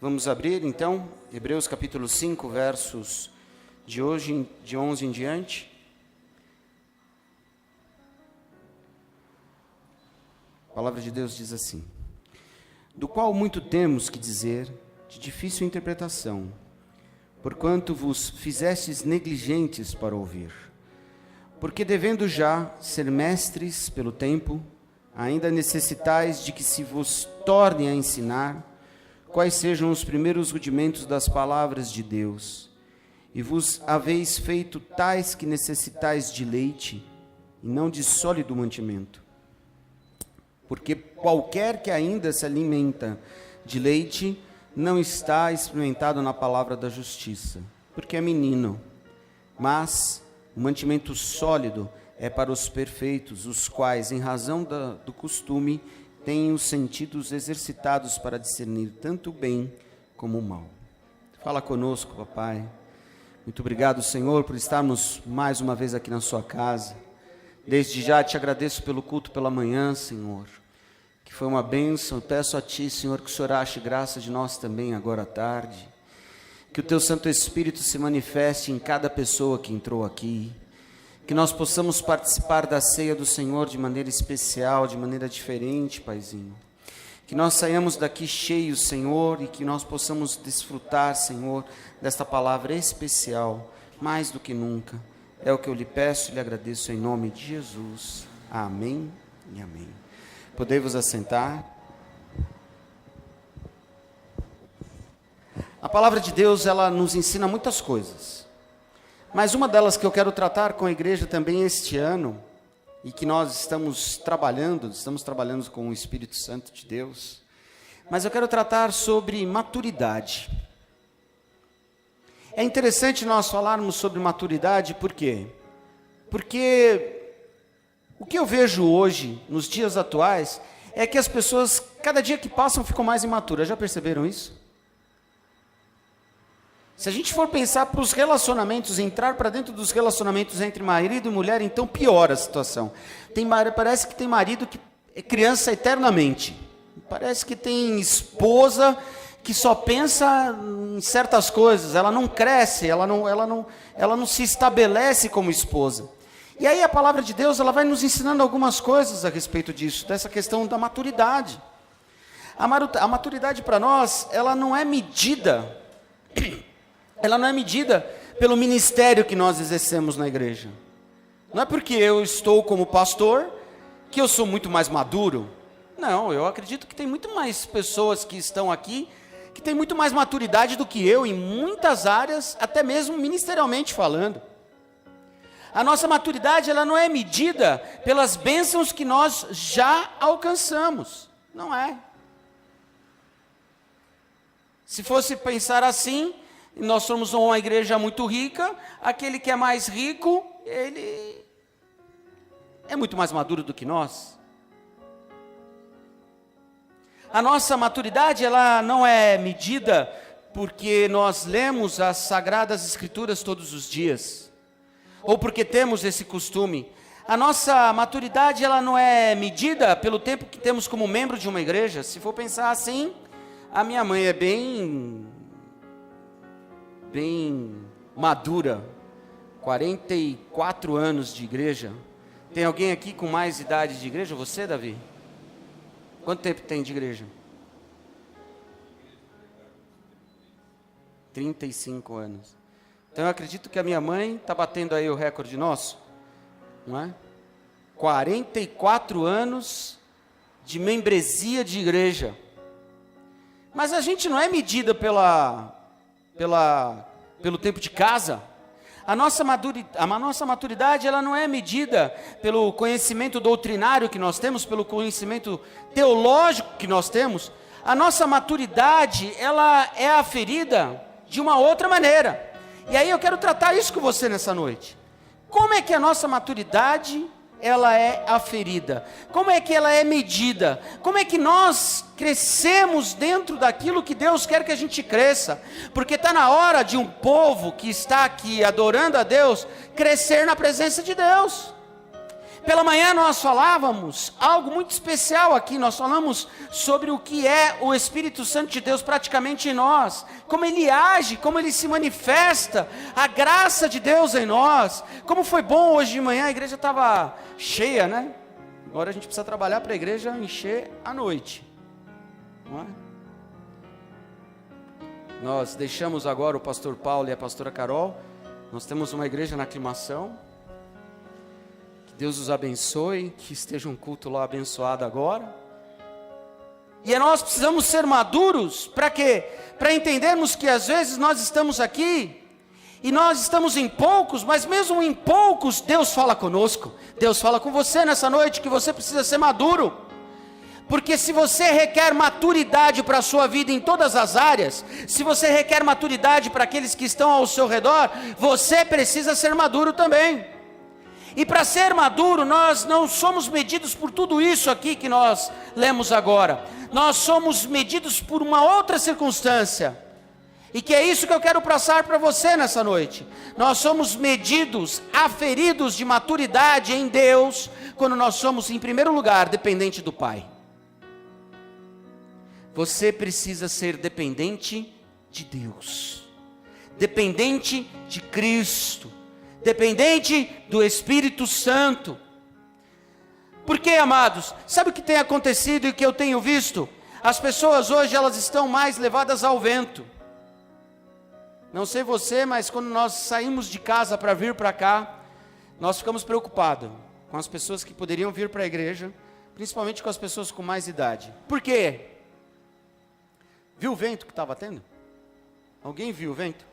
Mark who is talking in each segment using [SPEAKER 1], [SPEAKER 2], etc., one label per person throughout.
[SPEAKER 1] Vamos abrir então, Hebreus capítulo 5, versos de hoje, de 11 em diante. A palavra de Deus diz assim: do qual muito temos que dizer, de difícil interpretação, porquanto vos fizestes negligentes para ouvir. Porque devendo já ser mestres pelo tempo, ainda necessitais de que se vos torne a ensinar quais sejam os primeiros rudimentos das palavras de Deus, e vos haveis feito tais que necessitais de leite, e não de sólido mantimento. Porque qualquer que ainda se alimenta de leite, não está experimentado na palavra da justiça, porque é menino. Mas o mantimento sólido é para os perfeitos, os quais, em razão do costume, têm os sentidos exercitados para discernir tanto o bem como o mal. Fala conosco, papai. Muito obrigado, Senhor, por estarmos mais uma vez aqui na sua casa. Desde já te agradeço pelo culto pela manhã, Senhor, que foi uma bênção. Peço a Ti, Senhor, que o Senhor ache graça de nós também agora à tarde. Que o Teu Santo Espírito se manifeste em cada pessoa que entrou aqui. Que nós possamos participar da ceia do Senhor de maneira especial, de maneira diferente, Paizinho. Que nós saiamos daqui cheios, Senhor, e que nós possamos desfrutar, Senhor, desta palavra especial, mais do que nunca. É o que eu lhe peço e lhe agradeço em nome de Jesus. Amém e amém. Podei-vos assentar. A palavra de Deus, ela nos ensina muitas coisas. Mas uma delas que eu quero tratar com a igreja também este ano, e que nós estamos trabalhando com o Espírito Santo de Deus, mas eu quero tratar sobre maturidade. É interessante nós falarmos sobre maturidade, por quê? Porque o que eu vejo hoje, nos dias atuais, é que as pessoas, cada dia que passam, ficam mais imaturas. Já perceberam isso? Se a gente for pensar para os relacionamentos, entrar para dentro dos relacionamentos entre marido e mulher, então piora a situação. Parece que tem marido que é criança eternamente. Parece que tem esposa que só pensa em certas coisas, ela não cresce, ela não se estabelece como esposa. E aí a palavra de Deus, ela vai nos ensinando algumas coisas a respeito disso, dessa questão da maturidade. A maturidade para nós, ela não é medida pelo ministério que nós exercemos na igreja. Não é porque eu estou como pastor que eu sou muito mais maduro. Não, eu acredito que tem muito mais pessoas que estão aqui que têm muito mais maturidade do que eu em muitas áreas, até mesmo ministerialmente falando. A nossa maturidade, ela não é medida pelas bênçãos que nós já alcançamos. Não é. Se fosse pensar assim, nós somos uma igreja muito rica, aquele que é mais rico, ele é muito mais maduro do que nós. A nossa maturidade, ela não é medida porque nós lemos as Sagradas Escrituras todos os dias, ou porque temos esse costume. A nossa maturidade, ela não é medida pelo tempo que temos como membro de uma igreja. Se for pensar assim, a minha mãe é bem madura, 44 anos de igreja. Tem alguém aqui com mais idade de igreja? Você, Davi? Quanto tempo tem de igreja? 35 anos. Então eu acredito que a minha mãe está batendo aí o recorde nosso, não é? 44 anos de membresia de igreja. Mas a gente não é medida pelo tempo de casa. A nossa maturidade, ela não é medida pelo conhecimento doutrinário que nós temos, pelo conhecimento teológico que nós temos. A nossa maturidade, ela é aferida de uma outra maneira. E aí eu quero tratar isso com você nessa noite. Como é que a nossa maturidade, ela é aferida? Como é que ela é medida? Como é que nós crescemos dentro daquilo que Deus quer que a gente cresça? Porque está na hora de um povo que está aqui adorando a Deus, crescer na presença de Deus. Pela manhã nós falávamos algo muito especial aqui, nós falamos sobre o que é o Espírito Santo de Deus praticamente em nós, como ele age, como ele se manifesta, a graça de Deus em nós. Como foi bom hoje de manhã, a igreja estava cheia, né? Agora a gente precisa trabalhar para a igreja encher à noite, não é? Nós deixamos agora o pastor Paulo e a pastora Carol, nós temos uma igreja na aclimação. Deus os abençoe, que esteja um culto lá abençoado agora. E nós precisamos ser maduros, para quê? Para entendermos que às vezes nós estamos aqui, e nós estamos em poucos, mas mesmo em poucos, Deus fala conosco. Deus fala com você nessa noite, que você precisa ser maduro. Porque se você requer maturidade para a sua vida em todas as áreas, se você requer maturidade para aqueles que estão ao seu redor, você precisa ser maduro também. E para ser maduro, nós não somos medidos por tudo isso aqui que nós lemos agora. Nós somos medidos por uma outra circunstância. E que é isso que eu quero passar para você nessa noite. Nós somos medidos, aferidos de maturidade em Deus, quando nós somos, em primeiro lugar, dependente do Pai. Você precisa ser dependente de Deus, dependente de Cristo, dependente do Espírito Santo. Porque, amados, sabe o que tem acontecido e que eu tenho visto? As pessoas hoje, elas estão mais levadas ao vento. Não sei você, mas quando nós saímos de casa para vir para cá, nós ficamos preocupados com as pessoas que poderiam vir para a igreja, principalmente com as pessoas com mais idade. Por quê? Viu o vento que estava tendo? Alguém viu o vento?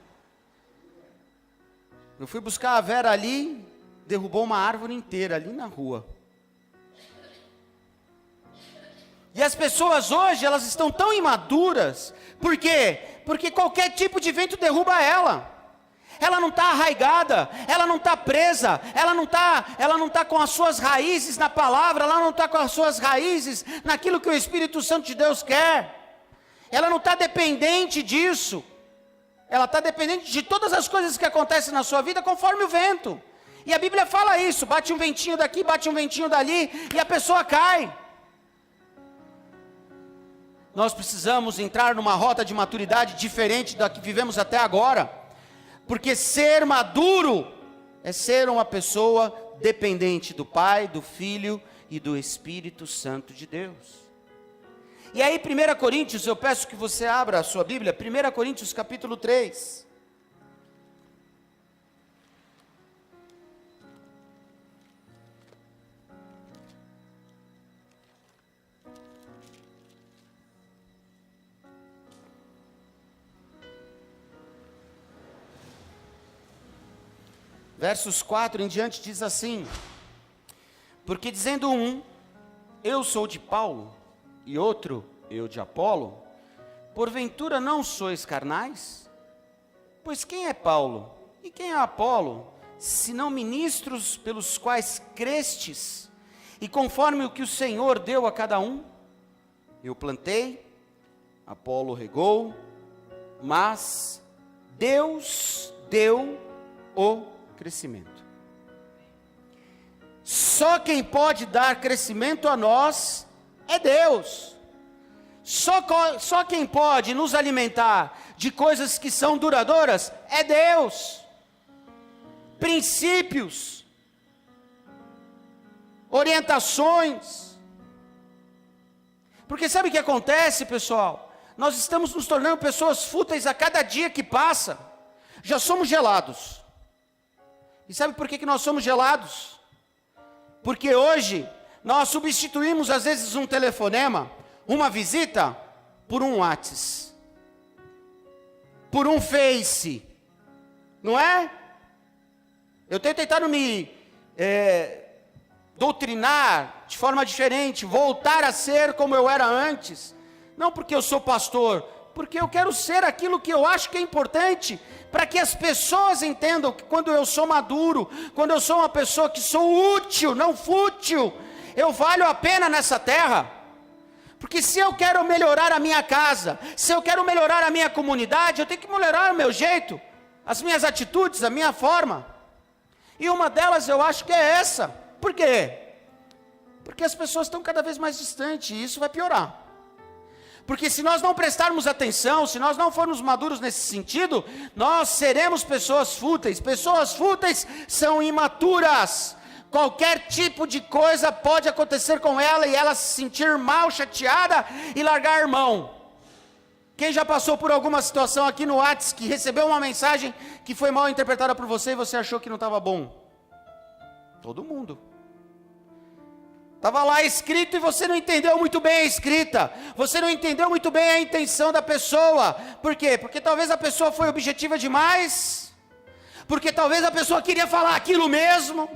[SPEAKER 1] Eu fui buscar a Vera ali, derrubou uma árvore inteira ali na rua. E as pessoas hoje, elas estão tão imaduras. Por quê? Porque qualquer tipo de vento derruba ela. Ela não está arraigada, ela não está presa, ela não tá com as suas raízes na palavra, ela não está com as suas raízes naquilo que o Espírito Santo de Deus quer. Ela não está dependente disso. Ela está dependente de todas as coisas que acontecem na sua vida conforme o vento. E a Bíblia fala isso, bate um ventinho daqui, bate um ventinho dali, e a pessoa cai. Nós precisamos entrar numa rota de maturidade diferente da que vivemos até agora. Porque ser maduro é ser uma pessoa dependente do Pai, do Filho e do Espírito Santo de Deus. E aí, 1 Coríntios, eu peço que você abra a sua Bíblia, 1 Coríntios capítulo 3. Versos 4 em diante diz assim: porque dizendo um, eu sou de Paulo, e outro, eu de Apolo, porventura não sois carnais? Pois quem é Paulo e quem é Apolo, senão ministros pelos quais crestes, e conforme o que o Senhor deu a cada um? Eu plantei, Apolo regou, mas Deus deu o crescimento. Só quem pode dar crescimento a nós é Deus. Só quem pode nos alimentar de coisas que são duradouras é Deus. Princípios, orientações. Porque sabe o que acontece, pessoal? Nós estamos nos tornando pessoas fúteis a cada dia que passa. Já somos gelados. E sabe por que nós somos gelados? Porque hoje nós substituímos às vezes um telefonema, uma visita, por um WhatsApp, por um Face, não é? Eu tenho tentado me doutrinar de forma diferente, voltar a ser como eu era antes, não porque eu sou pastor, porque eu quero ser aquilo que eu acho que é importante, para que as pessoas entendam que quando eu sou maduro, quando eu sou uma pessoa que sou útil, não fútil, eu valho a pena nessa terra. Porque se eu quero melhorar a minha casa, se eu quero melhorar a minha comunidade, eu tenho que melhorar o meu jeito, as minhas atitudes, a minha forma. E uma delas eu acho que é essa. Por quê? Porque as pessoas estão cada vez mais distantes, e isso vai piorar. Porque se nós não prestarmos atenção, se nós não formos maduros nesse sentido, nós seremos pessoas fúteis. Pessoas fúteis são imaturas. Qualquer tipo de coisa pode acontecer com ela e ela se sentir mal, chateada e largar a mão. Quem já passou por alguma situação aqui no WhatsApp que recebeu uma mensagem que foi mal interpretada por você e você achou que não estava bom? Todo mundo. Estava lá escrito e você não entendeu muito bem a escrita. Você não entendeu muito bem a intenção da pessoa. Por quê? Porque talvez a pessoa foi objetiva demais. Porque talvez a pessoa queria falar aquilo mesmo.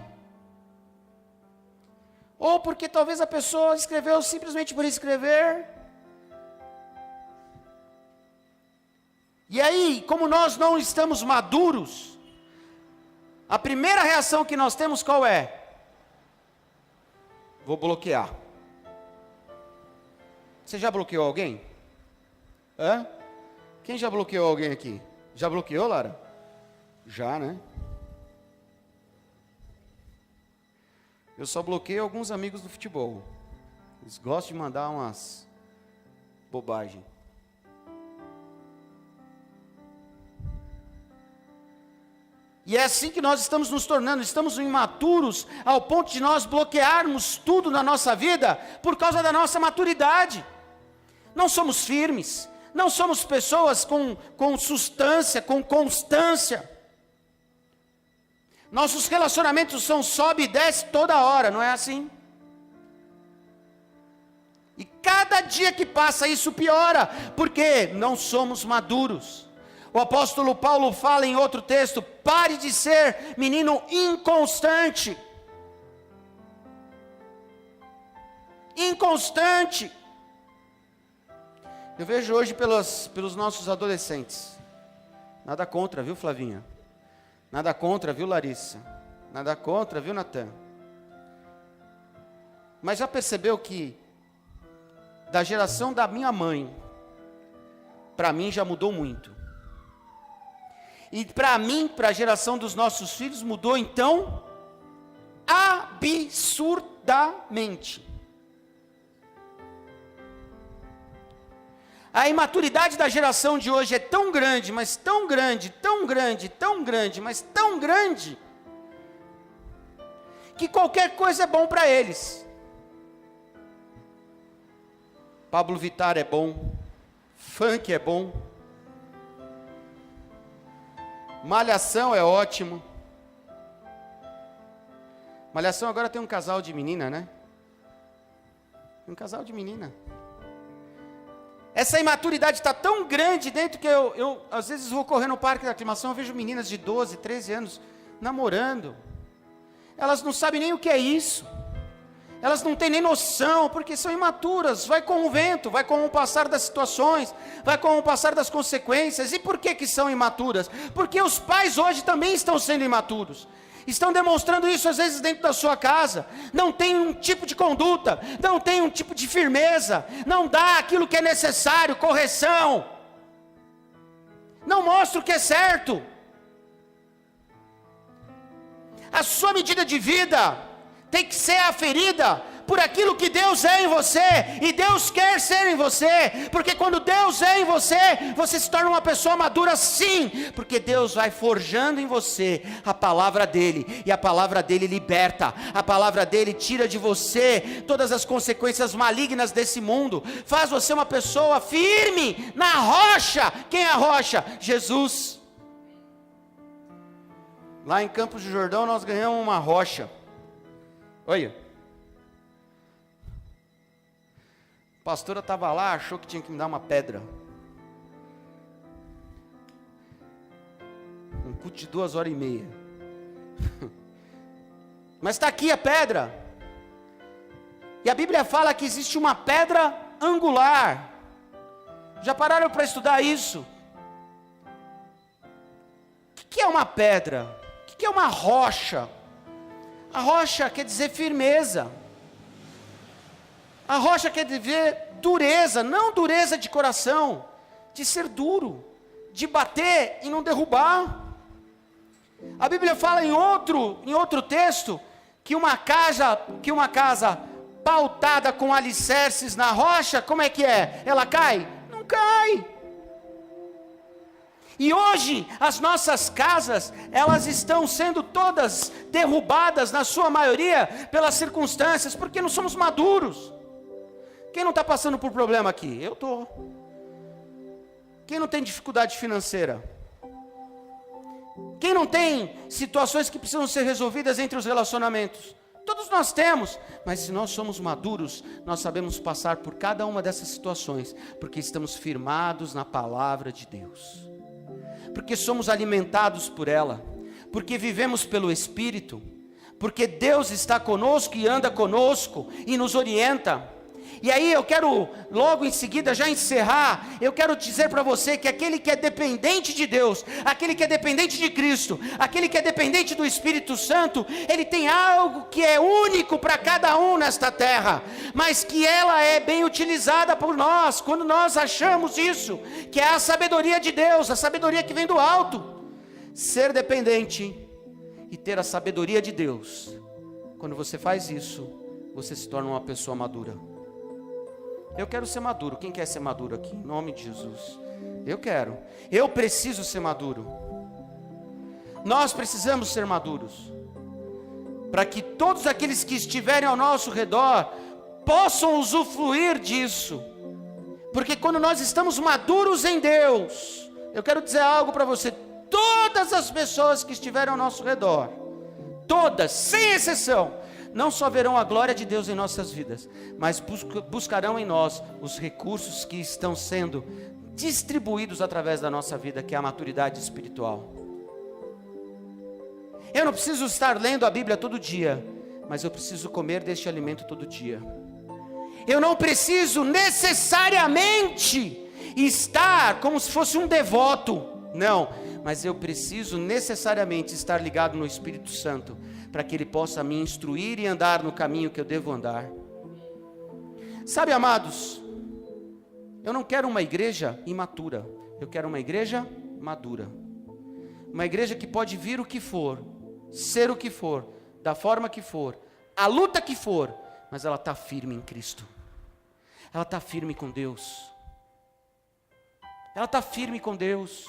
[SPEAKER 1] Ou porque talvez a pessoa escreveu simplesmente por escrever. E aí, como nós não estamos maduros, a primeira reação que nós temos qual é? Vou bloquear. Você já bloqueou alguém? Hã? Quem já bloqueou alguém aqui? Já bloqueou, Lara? Já, né? Eu só bloqueio alguns amigos do futebol. Eles gostam de mandar umas bobagens. E é assim que nós estamos nos tornando, estamos imaturos ao ponto de nós bloquearmos tudo na nossa vida por causa da nossa maturidade. Não somos firmes, não somos pessoas com substância, com constância. Nossos relacionamentos são sobe e desce toda hora, não é assim? E cada dia que passa isso piora, porque não somos maduros. O apóstolo Paulo fala em outro texto: pare de ser menino inconstante. Inconstante. Eu vejo hoje pelos nossos adolescentes. Nada contra, viu, Flavinha? Nada contra, viu, Larissa? Nada contra, viu, Natan? Mas já percebeu que da geração da minha mãe, para mim já mudou muito. E para mim, para a geração dos nossos filhos, mudou então absurdamente. A imaturidade da geração de hoje é tão grande, mas tão grande, tão grande, tão grande, mas tão grande, que qualquer coisa é bom para eles. Pablo Vittar é bom, funk é bom, Malhação é ótimo. Malhação agora tem um casal de menina, né? Um casal de menina. Essa imaturidade está tão grande dentro que eu às vezes vou correr no parque da aclimação, eu vejo meninas de 12, 13 anos namorando. Elas não sabem nem o que é isso. Elas não têm nem noção, porque são imaturas. Vai com o vento, vai com o passar das situações, vai com o passar das consequências. E por que são imaturas? Porque os pais hoje também estão sendo imaturos. Estão demonstrando isso às vezes dentro da sua casa. Não tem um tipo de conduta, não tem um tipo de firmeza, não dá aquilo que é necessário, correção. Não mostra o que é certo. A sua medida de vida tem que ser aferida por aquilo que Deus é em você, e Deus quer ser em você, porque quando Deus é em você, você se torna uma pessoa madura sim, porque Deus vai forjando em você a palavra dEle, e a palavra dEle liberta, a palavra dEle tira de você todas as consequências malignas desse mundo, faz você uma pessoa firme na rocha. Quem é a rocha? Jesus. Lá em Campos do Jordão nós ganhamos uma rocha. Olha, a pastora estava lá, achou que tinha que me dar uma pedra. Um culto de 2h30. Mas está aqui a pedra. E a Bíblia fala que existe uma pedra angular. Já pararam para estudar isso? O que é uma pedra? O que é uma rocha? A rocha quer dizer firmeza. A rocha quer dizer dureza, não dureza de coração, de ser duro, de bater e não derrubar. A Bíblia fala em outro texto que uma casa pautada com alicerces na rocha, como é que é? Ela cai? Não cai. E hoje, as nossas casas, elas estão sendo todas derrubadas, na sua maioria, pelas circunstâncias, porque não somos maduros. Quem não está passando por problema aqui? Eu estou. Quem não tem dificuldade financeira? Quem não tem situações que precisam ser resolvidas entre os relacionamentos? Todos nós temos, mas se nós somos maduros, nós sabemos passar por cada uma dessas situações, porque estamos firmados na palavra de Deus, porque somos alimentados por ela, porque vivemos pelo Espírito, porque Deus está conosco e anda conosco e nos orienta. E aí eu quero logo em seguida já encerrar, eu quero dizer para você que aquele que é dependente de Deus, aquele que é dependente de Cristo, aquele que é dependente do Espírito Santo, ele tem algo que é único para cada um nesta terra, mas que ela é bem utilizada por nós, quando nós achamos isso, que é a sabedoria de Deus, a sabedoria que vem do alto. Ser dependente e ter a sabedoria de Deus, quando você faz isso, você se torna uma pessoa madura. Eu quero ser maduro. Quem quer ser maduro aqui? Em nome de Jesus. Eu quero. Eu preciso ser maduro. Nós precisamos ser maduros, para que todos aqueles que estiverem ao nosso redor possam usufruir disso. Porque quando nós estamos maduros em Deus, eu quero dizer algo para você: todas as pessoas que estiverem ao nosso redor, todas, sem exceção, não só verão a glória de Deus em nossas vidas, mas buscarão em nós os recursos que estão sendo distribuídos através da nossa vida, que é a maturidade espiritual. Eu não preciso estar lendo a Bíblia todo dia, mas eu preciso comer deste alimento todo dia. Eu não preciso necessariamente estar como se fosse um devoto, não, mas eu preciso necessariamente estar ligado no Espírito Santo, para que Ele possa me instruir e andar no caminho que eu devo andar. Sabe, amados, eu não quero uma igreja imatura, eu quero uma igreja madura. Uma igreja que pode vir o que for, ser o que for, da forma que for, a luta que for, mas ela está firme em Cristo. Ela está firme com Deus. Ela está firme com Deus.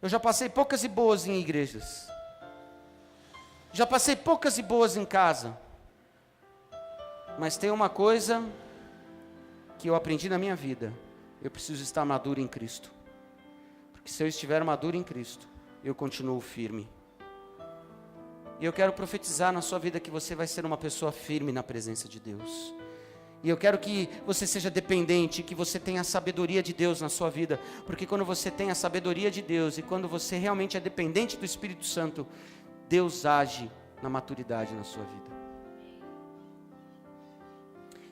[SPEAKER 1] Eu já passei poucas e boas em igrejas. Já passei poucas e boas em casa, mas tem uma coisa que eu aprendi na minha vida: eu preciso estar maduro em Cristo, porque se eu estiver maduro em Cristo, eu continuo firme. E eu quero profetizar na sua vida que você vai ser uma pessoa firme na presença de Deus. E eu quero que você seja dependente, que você tenha a sabedoria de Deus na sua vida, porque quando você tem a sabedoria de Deus, e quando você realmente é dependente do Espírito Santo, Deus age na maturidade na sua vida.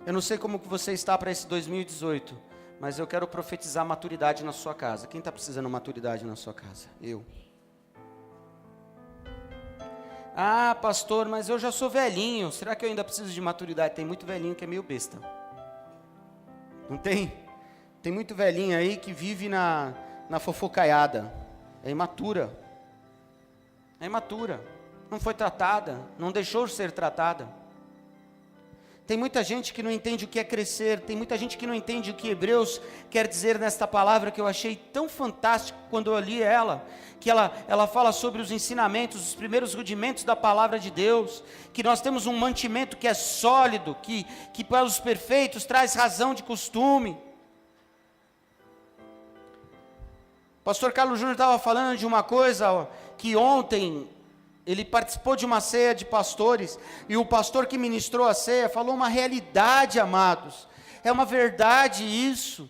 [SPEAKER 1] Eu não sei como que você está para esse 2018, mas eu quero profetizar maturidade na sua casa. Quem está precisando de maturidade na sua casa? Eu. Ah, pastor, mas eu já sou velhinho. Será que eu ainda preciso de maturidade? Tem muito velhinho que é meio besta. Não tem? Tem muito velhinho aí que vive na fofocaiada. É imatura. É imatura, não foi tratada, não deixou de ser tratada. Tem muita gente que não entende o que é crescer, tem muita gente que não entende o que Hebreus quer dizer nesta palavra, que eu achei tão fantástico quando eu li ela, que ela fala sobre os ensinamentos, os primeiros rudimentos da palavra de Deus, que nós temos um mantimento que é sólido, que para os perfeitos traz razão de costume. Pastor Carlos Júnior estava falando de uma coisa que ontem ele participou de uma ceia de pastores, e o pastor que ministrou a ceia falou uma realidade, amados. É uma verdade isso.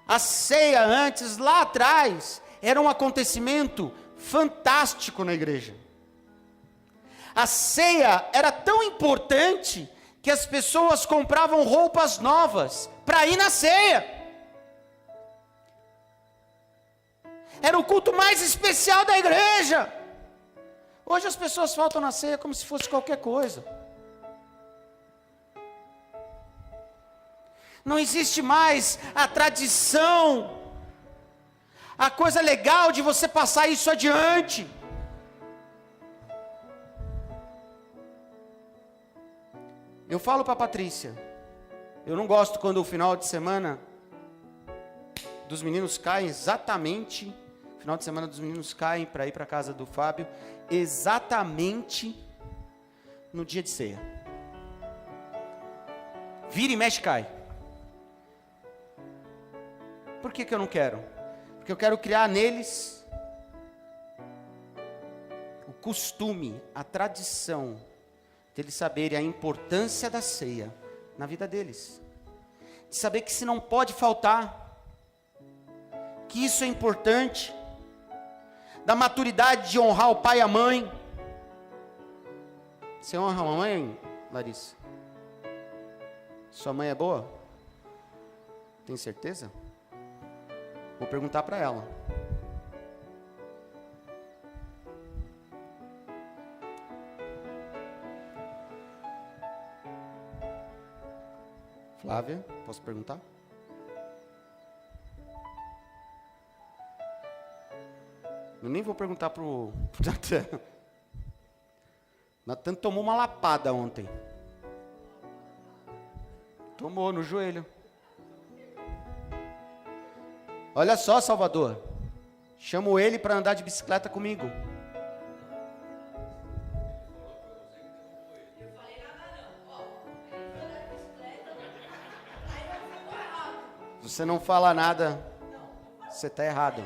[SPEAKER 1] A ceia antes, lá atrás, era um acontecimento fantástico na igreja. A ceia era tão importante que as pessoas compravam roupas novas para ir na ceia. Era o culto mais especial da igreja. Hoje as pessoas faltam na ceia como se fosse qualquer coisa. Não existe mais a tradição, a coisa legal de você passar isso adiante. Eu falo para a Patrícia, eu não gosto quando o final de semana dos meninos caem exatamente, final de semana dos meninos caem para ir para a casa do Fábio, exatamente no dia de ceia. Vira e mexe, cai. Por que eu não quero? Porque eu quero criar neles o costume, a tradição, deles saberem a importância da ceia na vida deles. De saber que se não pode faltar, que isso é importante, da maturidade de honrar o pai e a mãe. Você honra a mamãe, Larissa? Sua mãe é boa? Tem certeza? Vou perguntar para ela. Flávia, posso perguntar? Eu nem vou perguntar pro Natan. Natan tomou uma lapada ontem. Tomou no joelho. Olha só, Salvador. Chamo ele para andar de bicicleta comigo. Você não fala nada, você está errado.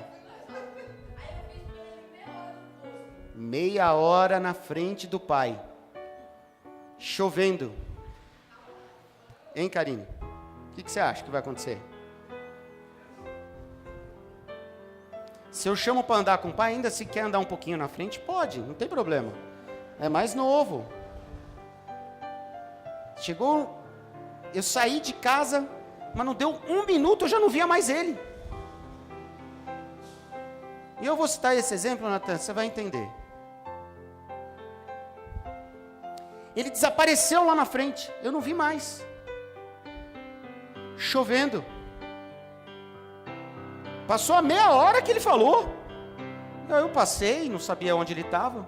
[SPEAKER 1] Meia hora na frente do pai, chovendo. Hein, Karine? O que você acha que vai acontecer? Se eu chamo para andar com o pai, ainda se quer andar um pouquinho na frente, pode, não tem problema. É mais novo. Chegou, eu saí de casa, mas não deu 1 minuto, eu já não via mais ele. E eu vou citar esse exemplo, Natan, você vai entender. Ele desapareceu lá na frente, eu não vi mais. Chovendo. Passou a meia hora que ele falou. Eu passei, não sabia onde ele estava.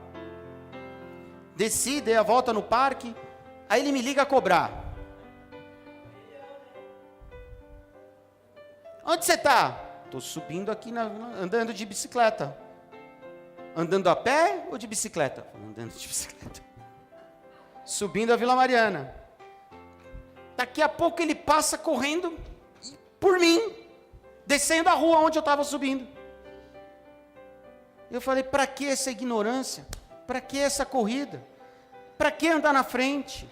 [SPEAKER 1] Desci, dei a volta no parque. Aí ele me liga a cobrar. Onde você está? Estou subindo aqui, andando de bicicleta. Andando a pé ou de bicicleta? Andando de bicicleta. Subindo a Vila Mariana. Daqui a pouco ele passa correndo por mim, descendo a rua onde eu estava subindo. Eu falei, para que essa ignorância? Para que essa corrida? Para que andar na frente?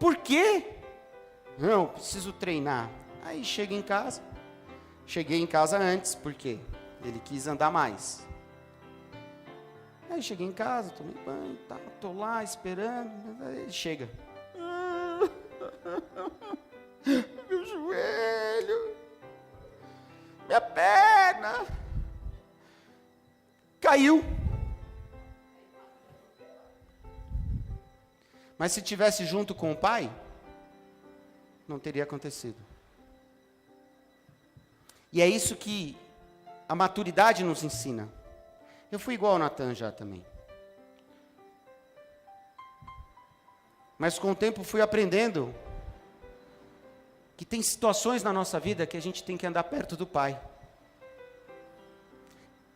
[SPEAKER 1] Por quê? Não, preciso treinar. Aí cheguei em casa antes, porque ele quis andar mais. Aí cheguei em casa, tomei banho, estou lá esperando, aí ele chega. Meu joelho, minha perna, caiu. Mas se tivesse junto com o pai, não teria acontecido. E é isso que a maturidade nos ensina. Eu fui igual ao Natan já também. Mas com o tempo fui aprendendo que tem situações na nossa vida que a gente tem que andar perto do Pai.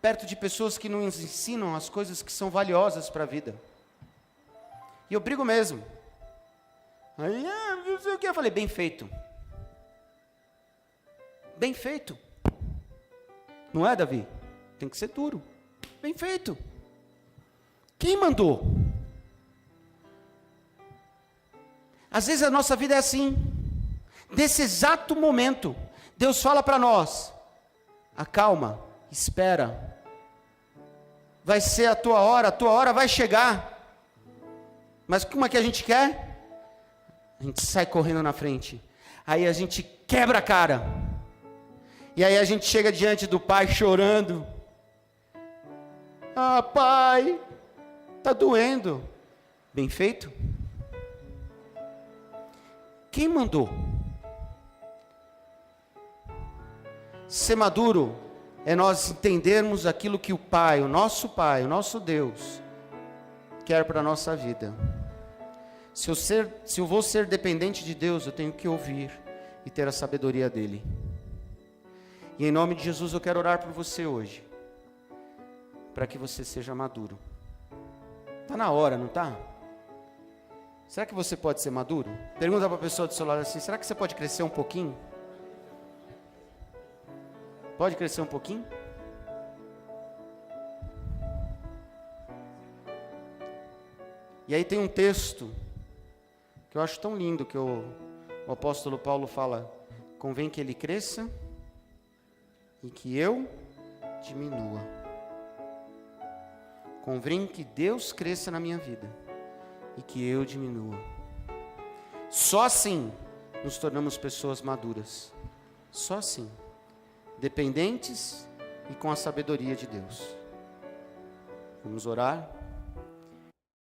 [SPEAKER 1] Perto de pessoas que nos ensinam as coisas que são valiosas para a vida. E eu brigo mesmo. Aí, não sei o que, eu falei, bem feito. Bem feito. Não é, Davi? Tem que ser duro. Bem feito. Quem mandou? Às vezes a nossa vida é assim. Nesse exato momento, Deus fala para nós: acalma, espera. Vai ser a tua hora vai chegar. Mas como é que a gente quer? A gente sai correndo na frente. Aí a gente quebra a cara. E aí a gente chega diante do pai chorando. Ah, pai, está doendo. Bem feito? Quem mandou? Ser maduro é nós entendermos aquilo que o Pai, o nosso Deus, quer para a nossa vida. Se eu vou ser dependente de Deus, eu tenho que ouvir e ter a sabedoria dEle. E em nome de Jesus eu quero orar por você hoje, para que você seja maduro. Está na hora, não está? Será que você pode ser maduro? Pergunta para a pessoa do seu lado assim, será que você pode crescer um pouquinho? Pode crescer um pouquinho? E aí tem um texto que eu acho tão lindo, que o apóstolo Paulo fala: convém que ele cresça e que eu diminua. Convém que Deus cresça na minha vida e que eu diminua. Só assim nos tornamos pessoas maduras. Só assim. Dependentes e com a sabedoria de Deus. Vamos orar.